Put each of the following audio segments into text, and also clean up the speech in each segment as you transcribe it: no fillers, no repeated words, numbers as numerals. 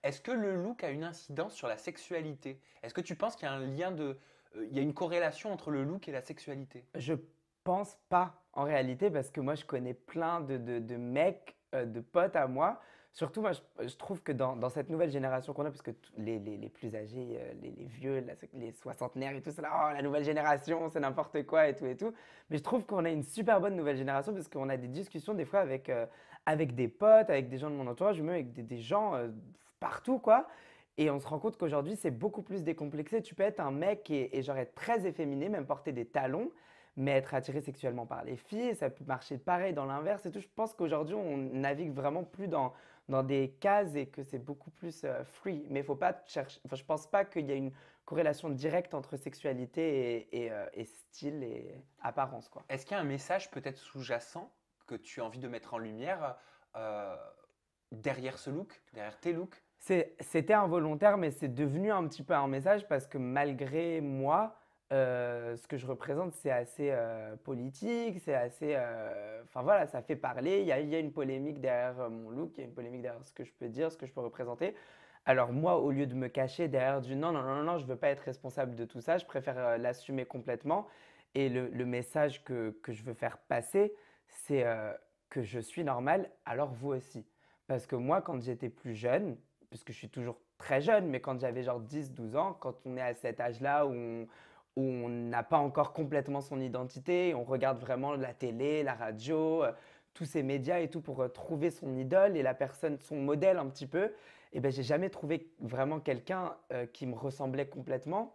Est-ce que le look a une incidence sur la sexualité? Est-ce que tu penses qu'il y a un lien il y a une corrélation entre le look et la sexualité? Je pense pas en réalité parce que moi je connais plein de mecs, de potes à moi. Surtout moi je trouve que dans cette nouvelle génération qu'on a, parce que les plus âgés, les vieux, les soixantenaires et tout, c'est là, oh la nouvelle génération, c'est n'importe quoi et tout et tout. Mais je trouve qu'on a une super bonne nouvelle génération parce qu'on a des discussions des fois avec des potes, avec des gens de mon entourage, ou même avec des gens partout quoi. Et on se rend compte qu'aujourd'hui, c'est beaucoup plus décomplexé. Tu peux être un mec et genre être très efféminé, même porter des talons, mais être attiré sexuellement par les filles. Ça peut marcher pareil dans l'inverse et tout. Je pense qu'aujourd'hui, on navigue vraiment plus dans des cases et que c'est beaucoup plus free. Mais il faut pas chercher. Enfin, je pense pas qu'il y a une corrélation directe entre sexualité et style et apparence, quoi. Est-ce qu'il y a un message peut-être sous-jacent que tu as envie de mettre en lumière euh, derrière ce look, derrière tes looks? C'était involontaire, mais c'est devenu un petit peu un message parce que malgré moi, ce que je représente, c'est assez politique, c'est assez… Enfin voilà, ça fait parler. Il y a une polémique derrière mon look, il y a une polémique derrière ce que je peux dire, ce que je peux représenter. Alors moi, au lieu de me cacher derrière du non, non, non, non, je ne veux pas être responsable de tout ça, je préfère l'assumer complètement. Et le message que je veux faire passer, c'est que je suis normal, alors vous aussi. Parce que moi, quand j'étais plus jeune, puisque je suis toujours très jeune, mais quand j'avais genre 10, 12 ans, quand on est à cet âge-là où on n'a pas encore complètement son identité, on regarde vraiment la télé, la radio, tous ces médias et tout pour trouver son idole et la personne, son modèle un petit peu, et ben j'ai jamais trouvé vraiment quelqu'un qui me ressemblait complètement.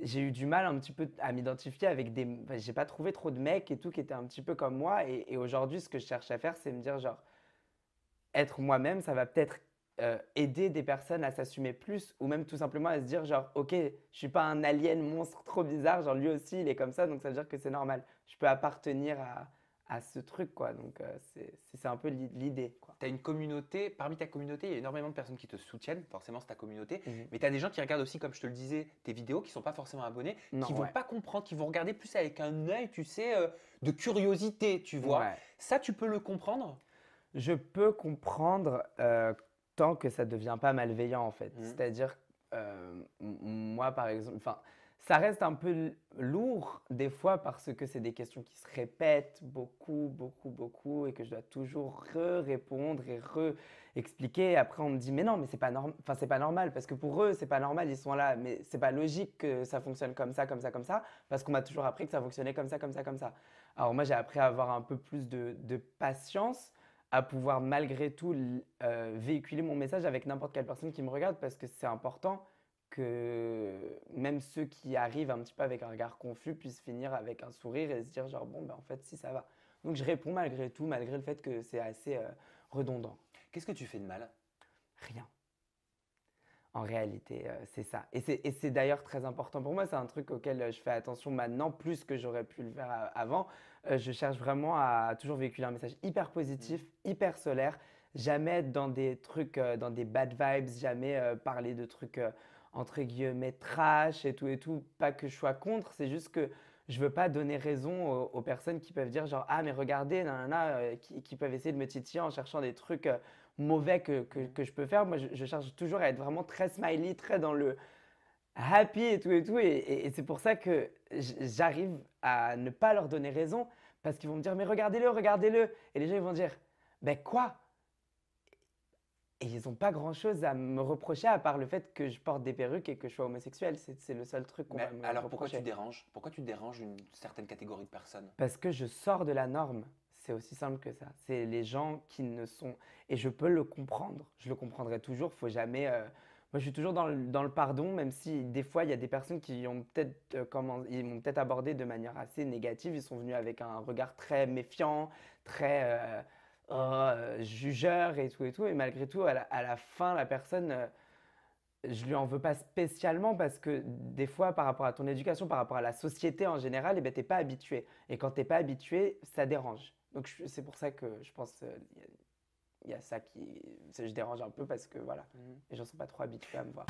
J'ai eu du mal un petit peu à m'identifier avec des… Enfin, j'ai pas trouvé trop de mecs et tout qui étaient un petit peu comme moi. Et aujourd'hui, ce que je cherche à faire, c'est me dire genre, être moi-même, ça va peut-être aider des personnes à s'assumer plus ou même tout simplement à se dire genre ok, je suis pas un alien monstre trop bizarre, genre lui aussi il est comme ça donc ça veut dire que c'est normal. Je peux appartenir à ce truc quoi. Donc c'est un peu l'idée quoi. Tu as une communauté, parmi ta communauté, il y a énormément de personnes qui te soutiennent, forcément c'est ta communauté, Mhm. mais tu as des gens qui regardent aussi, comme je te le disais, tes vidéos, qui ne sont pas forcément abonnés, qui Non, vont ouais. pas comprendre, qui vont regarder plus avec un œil, tu sais, de curiosité, tu vois. Ouais. Ça, tu peux le comprendre? Je peux comprendre tant que ça ne devient pas malveillant en fait. Mhm. C'est-à-dire, moi par exemple, enfin, ça reste un peu lourd des fois parce que c'est des questions qui se répètent beaucoup, beaucoup, beaucoup et que je dois toujours répondre et re-expliquer. Après, on me dit, mais non, mais c'est pas normal. Enfin, c'est pas normal parce que pour eux, c'est pas normal, ils sont là. Mais c'est pas logique que ça fonctionne comme ça, comme ça, comme ça, parce qu'on m'a toujours appris que ça fonctionnait comme ça, comme ça, comme ça. Alors moi, j'ai appris à avoir un peu plus de patience à pouvoir malgré tout véhiculer mon message avec n'importe quelle personne qui me regarde parce que c'est important que même ceux qui arrivent un petit peu avec un regard confus puissent finir avec un sourire et se dire genre bon ben en fait si ça va. Donc je réponds malgré tout, malgré le fait que c'est assez redondant. Qu'est-ce que tu fais de mal? Rien. En réalité, c'est ça. Et c'est d'ailleurs très important pour moi. C'est un truc auquel je fais attention maintenant, plus que j'aurais pu le faire avant. Je cherche vraiment à toujours véhiculer un message hyper Mhm. positif, hyper solaire. Jamais être dans des trucs, dans des bad vibes, jamais parler de trucs entre guillemets trash et tout et tout. Pas que je sois contre, c'est juste que je veux pas donner raison aux personnes qui peuvent dire genre ah mais regardez, nanana, qui peuvent essayer de me titiller en cherchant des trucs mauvais que je peux faire. Moi, je cherche toujours à être vraiment très smiley, très dans le happy et tout et tout. Et c'est pour ça que j'arrive à ne pas leur donner raison parce qu'ils vont me dire, mais regardez-le, regardez-le. Et les gens, ils vont dire, ben quoi? Et ils n'ont pas grand-chose à me reprocher à part le fait que je porte des perruques et que je sois homosexuel. C'est le seul truc qu'on va Mais me alors pourquoi tu reprocher. déranges? Pourquoi tu déranges une certaine catégorie de personnes? Parce que je sors de la norme. C'est aussi simple que ça. C'est les gens qui ne sont… Et je peux le comprendre. Je le comprendrai toujours. Faut jamais… Moi, je suis toujours dans le pardon, même si des fois, il y a des personnes qui ont peut-être ils m'ont peut-être abordé de manière assez négative. Ils sont venus avec un regard très méfiant, très jugeur et tout et tout. Et malgré tout, à la fin, la personne… je lui en veux pas spécialement parce que des fois, par rapport à ton éducation, par rapport à la société en général, eh ben, tu n'es pas habitué. Et quand tu n'es pas habitué, ça dérange. Donc c'est pour ça que je pense il y a ça je dérange un peu parce que voilà, Mhm. les gens ne sont pas trop habitués à me voir.